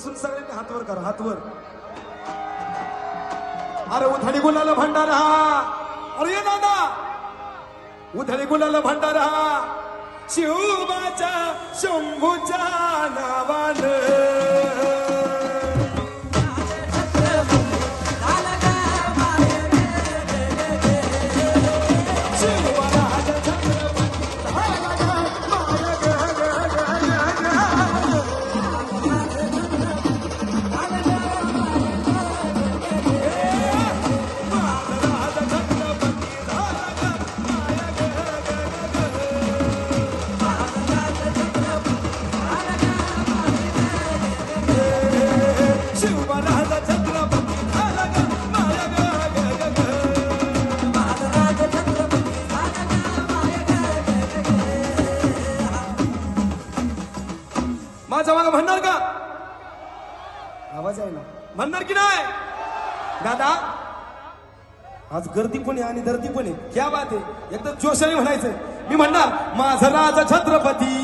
बसून सगळ्यांनी हातवर करा, हातवर. अरे उधडी गुलाल भंडारा, अरे ये दादा, उधडी गुलाल भंडारा, शिवबाच्या शंभूच्या नावानं. माझा मागा म्हणणार का? आवाज आहे ना, म्हणणार की नाही दादा? आज गर्दी पण आहे आणि दर्दी पण आहे. क्या बात आहे, एकदम जोशाने म्हणायचंय. मी म्हणणार माझा राजा छत्रपती.